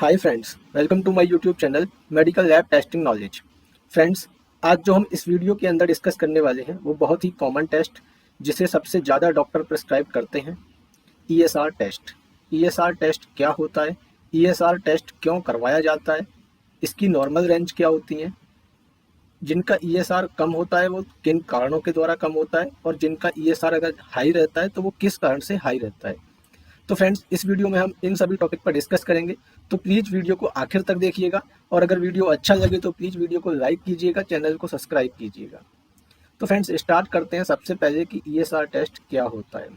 Hi friends, welcome to my YouTube channel medical lab testing knowledge. Friends, आज जो हम इस वीडियो के अंदर डिस्कस करने वाले हैं वो बहुत ही कॉमन टेस्ट जिसे सबसे ज़्यादा डॉक्टर प्रिस्क्राइब करते हैं, ईएसआर टेस्ट। ईएसआर टेस्ट क्या होता है, ईएसआर टेस्ट क्यों करवाया जाता है, इसकी नॉर्मल रेंज क्या होती है, जिनका ईएसआर कम होता है वो किन कारणों के द्वारा कम होता है और जिनका ईएसआर अगर हाई रहता है तो वो किस कारण से हाई रहता है। तो फ्रेंड्स, इस वीडियो में हम इन सभी टॉपिक पर डिस्कस करेंगे, तो प्लीज़ वीडियो को आखिर तक देखिएगा और अगर वीडियो अच्छा लगे तो प्लीज़ वीडियो को लाइक कीजिएगा, चैनल को सब्सक्राइब कीजिएगा। तो फ्रेंड्स, स्टार्ट करते हैं सबसे पहले कि ईएसआर टेस्ट क्या होता है।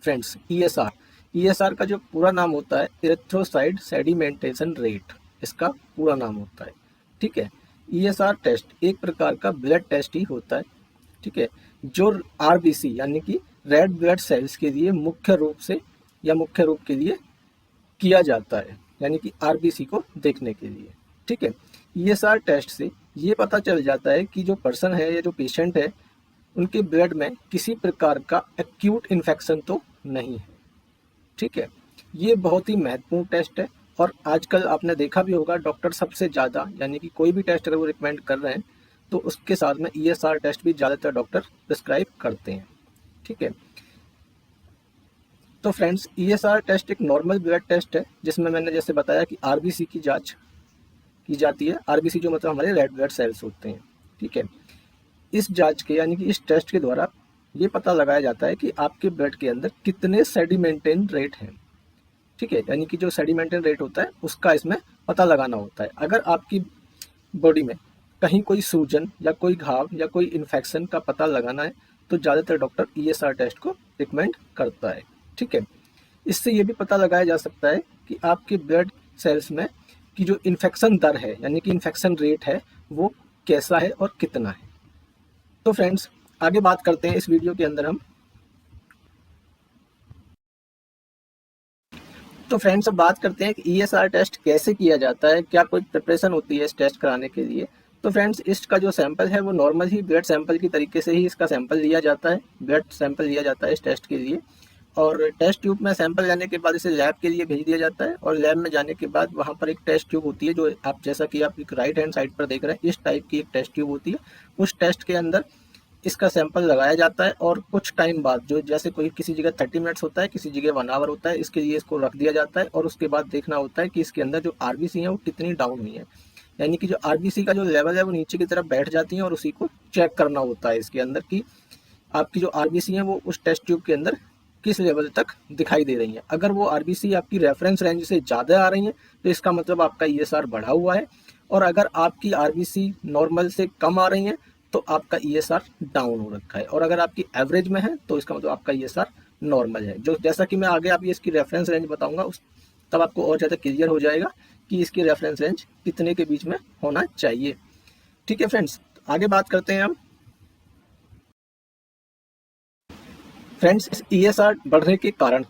फ्रेंड्स, ईएसआर का जो पूरा नाम होता है इरेथ्रोसाइट सेडिमेंटेशन रेट, इसका पूरा नाम होता है। ठीक है, ईएसआर टेस्ट एक प्रकार का ब्लड टेस्ट ही होता है। ठीक है, जो आरबीसी यानी कि रेड ब्लड सेल्स के लिए मुख्य रूप के लिए किया जाता है, यानी कि आरबीसी को देखने के लिए। ठीक है, ईएसआर टेस्ट से ये पता चल जाता है कि जो पर्सन है या जो पेशेंट है उनके ब्लड में किसी प्रकार का एक्यूट इन्फेक्शन तो नहीं है। ठीक है, ये बहुत ही महत्वपूर्ण टेस्ट है और आजकल आपने देखा भी होगा डॉक्टर सबसे ज़्यादा, यानी कि कोई भी टेस्ट अगर वो रिकमेंड कर रहे हैं तो उसके साथ में ईएसआर टेस्ट भी ज़्यादातर डॉक्टर प्रिस्क्राइब करते हैं। ठीक है, तो फ्रेंड्स, ईएसआर टेस्ट एक नॉर्मल ब्लड टेस्ट है जिसमें मैंने जैसे बताया कि आरबीसी की जांच की जाती है। आरबीसी जो मतलब हमारे रेड ब्लड सेल्स होते हैं। ठीक है, इस जांच के यानी कि इस टेस्ट के द्वारा ये पता लगाया जाता है कि आपके ब्लड के अंदर कितने सेडिमेंटेन रेट हैं। ठीक है, यानी कि जो सेडिमेंटेन रेट होता है उसका इसमें पता लगाना होता है। अगर आपकी बॉडी में कहीं कोई सूजन या कोई घाव या कोई इन्फेक्शन का पता लगाना है तो ज़्यादातर डॉक्टर ईएसआर टेस्ट को रिकमेंड करता है। ठीक है, इससे ये भी पता लगाया जा सकता है कि आपके ब्लड सेल्स में की जो इन्फेक्शन दर है यानी कि इन्फेक्शन रेट है वो कैसा है और कितना है। तो फ्रेंड्स, आगे बात करते हैं इस वीडियो के अंदर हम। तो फ्रेंड्स, अब बात करते हैं कि ईएसआर टेस्ट कैसे किया जाता है, क्या कोई प्रिपरेशन होती है इस टेस्ट कराने के लिए। तो फ्रेंड्स, इसका जो सैंपल है वो नॉर्मल ही ब्लड सैंपल की तरीके से ही इसका सैंपल लिया जाता है, ब्लड सैंपल लिया जाता है इस टेस्ट के लिए और टेस्ट ट्यूब में सैंपल जाने के बाद इसे लैब के लिए भेज दिया जाता है और लैब में जाने के बाद वहाँ पर एक टेस्ट ट्यूब होती है जो आप जैसा कि आप एक राइट हैंड साइड पर देख रहे हैं, इस टाइप की एक टेस्ट ट्यूब होती है। उस टेस्ट के अंदर इसका सैंपल लगाया जाता है और कुछ टाइम बाद जो जैसे कोई किसी जगह 30 मिनट्स होता है, किसी जगह 1 आवर होता है, इसके लिए इसको रख दिया जाता है और उसके बाद देखना होता है कि इसके अंदर जो आरबीसी है वो कितनी डाउन हुई है, यानी कि जो आरबीसी का जो लेवल है वो नीचे की तरफ बैठ जाती है और उसी को चेक करना होता है इसके अंदर कि आपकी जो आरबीसी है वो उस टेस्ट ट्यूब के अंदर किस लेवल तक दिखाई दे रही है। अगर वो आरबीसी आपकी रेफरेंस रेंज से ज़्यादा आ रही है तो इसका मतलब आपका ईएसआर बढ़ा हुआ है और अगर आपकी आरबीसी नॉर्मल से कम आ रही है तो आपका ईएसआर डाउन हो रखा है और अगर आपकी एवरेज में है तो इसका मतलब आपका ईएसआर नॉर्मल है। जो जैसा कि मैं आगे आप ये इसकी रेफरेंस रेंज बताऊंगा उस तब आपको और ज़्यादा क्लियर हो जाएगा कि इसकी रेफरेंस रेंज कितने के बीच में होना चाहिए। ठीक है फ्रेंड्स, आगे बात करते हैं हम। फ्रेंड्स, ईएसआर बढ़ने के कारण,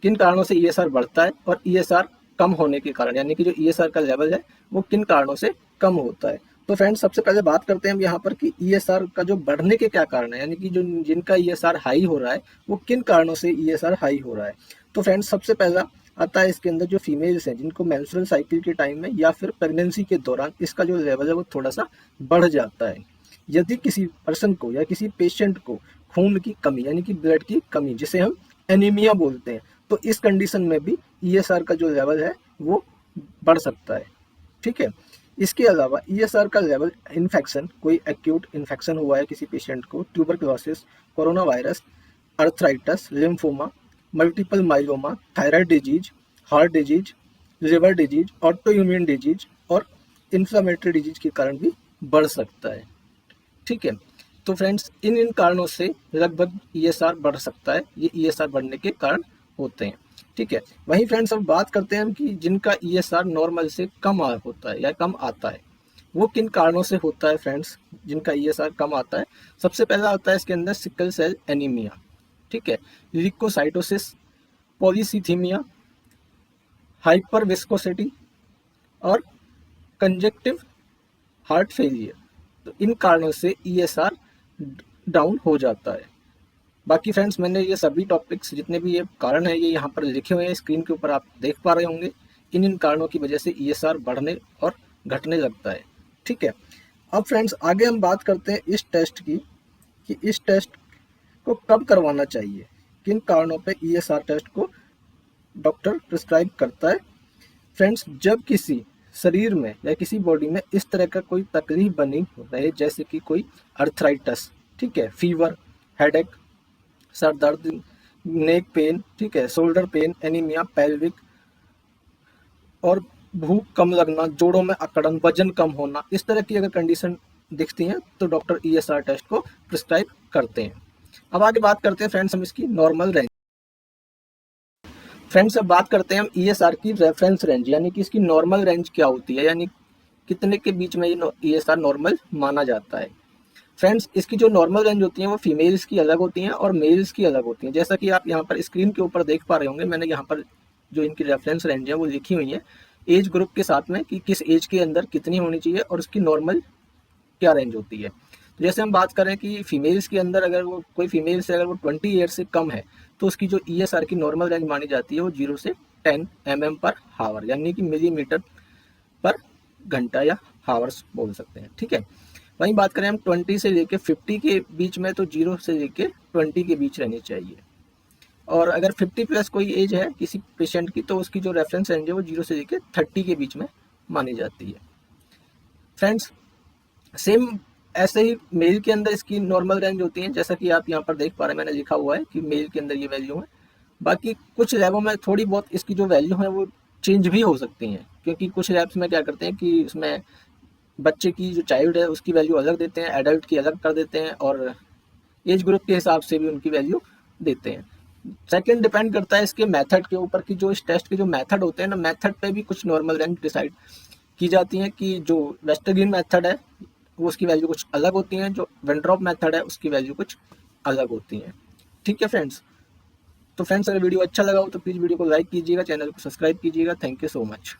किन कारणों से ईएसआर बढ़ता है और ईएसआर कम होने के कारण, यानी कि जो ईएसआर का लेवल है वो किन कारणों से कम होता है। तो फ्रेंड्स, सबसे पहले बात करते हैं हम यहाँ पर कि ईएसआर का जो बढ़ने के क्या कारण है, यानी कि जो जिनका ईएसआर हाई हो रहा है वो किन कारणों से ईएसआर हाई हो रहा है। तो फ्रेंड्स, सबसे पहला आता है इसके अंदर जो फीमेल्स हैं जिनको मेंस्ट्रुअल साइकिल के टाइम में या फिर प्रेगनेंसी के दौरान इसका जो लेवल है वो थोड़ा सा बढ़ जाता है। यदि किसी पर्सन को या किसी पेशेंट को खून की कमी यानी कि ब्लड की कमी जिसे हम एनीमिया बोलते हैं, तो इस कंडीशन में भी ईएसआर का जो लेवल है वो बढ़ सकता है। ठीक है, इसके अलावा ईएसआर का लेवल इन्फेक्शन, कोई एक्यूट इन्फेक्शन हुआ है किसी पेशेंट को, tuberculosis, corona virus, arthritis, lymphoma, multiple myeloma, thyroid disease, heart disease, liver disease, auto immune disease और इन्फ्लामेटरी डिजीज के कारण भी बढ़ सकता है। ठीक है, तो फ्रेंड्स, इन कारणों से लगभग ईएसआर बढ़ सकता है, ये ईएसआर बढ़ने के कारण होते हैं। ठीक है, वहीं फ्रेंड्स अब बात करते हैं हम कि जिनका ईएसआर नॉर्मल से कम होता है या कम आता है वो किन कारणों से होता है। फ्रेंड्स, जिनका ईएसआर कम आता है, सबसे पहला आता है इसके अंदर सिकल सेल एनीमिया। ठीक है, ल्यूकोसाइटोसिस, पॉलीसीथीमिया, हाइपर विस्कोसिटी और कंजेक्टिव हार्ट फेलियर। तो इन कारणों से ईएसआर डाउन हो जाता है। बाकी फ्रेंड्स, मैंने ये सभी टॉपिक्स जितने भी ये कारण है ये यहाँ पर लिखे हुए हैं, स्क्रीन के ऊपर आप देख पा रहे होंगे इन इन कारणों की वजह से ESR बढ़ने और घटने लगता है। ठीक है, अब फ्रेंड्स आगे हम बात करते हैं इस टेस्ट की कि इस टेस्ट को कब करवाना चाहिए, किन कारणों पे ESR टेस्ट को डॉक्टर प्रिस्क्राइब करता है। फ्रेंड्स, जब किसी शरीर में या किसी बॉडी में इस तरह का कोई तकलीफ बनी रहे, जैसे कि कोई अर्थराइटिस, ठीक है, फीवर, हेडेक, सर दर्द, नेक पेन, ठीक है, शोल्डर पेन, एनीमिया, पेल्विक और भूख कम लगना, जोड़ों में अकड़न, वजन कम होना, इस तरह की अगर कंडीशन दिखती हैं तो डॉक्टर ESR टेस्ट को प्रिस्क्राइब करते हैं। अब आगे बात करते हैं फ्रेंड्स हम इसकी नॉर्मल रेंज। फ्रेंड्स अब बात करते हैं हम ESR की रेफरेंस रेंज, यानी कि इसकी नॉर्मल रेंज क्या होती है, यानी कितने के बीच में ये ESR नॉर्मल माना जाता है। फ्रेंड्स, इसकी जो नॉर्मल रेंज होती है वो फीमेल्स की अलग होती हैं और मेल्स की अलग होती हैं। जैसा कि आप यहाँ पर स्क्रीन के ऊपर देख पा रहे होंगे, मैंने यहाँ पर जो इनकी रेफरेंस रेंज है वो लिखी हुई है एज ग्रुप के साथ में कि किस एज के अंदर कितनी होनी चाहिए और उसकी नॉर्मल क्या रेंज होती है। तो जैसे हम बात करें कि फीमेल्स के अंदर अगर वो कोई फीमेल से अगर वो 20 ईयर्स से कम है तो उसकी जो ESR की नॉर्मल रेंज मानी जाती है वो 0 से 10 mm पर हावर, यानी कि मिलीमीटर पर घंटा या हावर्स बोल सकते हैं। ठीक है, वहीं बात करें हम 20 से लेके 50 के बीच में तो 0 से लेके 20 के बीच रहनी चाहिए। और अगर 50 प्लस कोई एज है किसी पेशेंट की तो उसकी जो रेफरेंस रेंज है वो 0 से लेके 30 के बीच में मानी जाती है। फ्रेंड्स, सेम ऐसे ही मेल के अंदर इसकी नॉर्मल रेंज होती है, जैसा कि आप यहाँ पर देख पा रहे हैं, मैंने लिखा हुआ है कि मेल के अंदर ये वैल्यू है। बाकी कुछ लैबों में थोड़ी बहुत इसकी जो वैल्यू है वो चेंज भी हो सकती हैं, क्योंकि कुछ लैब्स में क्या करते हैं कि उसमें बच्चे की जो चाइल्ड है उसकी वैल्यू अलग देते हैं, एडल्ट की अलग कर देते हैं और एज ग्रुप के हिसाब से भी उनकी वैल्यू देते हैं। सेकंड डिपेंड करता है इसके मेथड के ऊपर कि जो इस टेस्ट के जो मेथड होते हैं ना, मेथड पे भी कुछ नॉर्मल रेंज डिसाइड की जाती है कि जो वेस्टरग्रीन मेथड है वो उसकी वैल्यू कुछ अलग होती है, जो वेंड्रॉप मेथड है उसकी वैल्यू कुछ अलग होती है। ठीक है फ्रेंड्स, तो फ्रेंड्स अगर वीडियो अच्छा लगा हो तो प्लीज़ वीडियो को लाइक कीजिएगा, चैनल को सब्सक्राइब कीजिएगा। Thank you so much.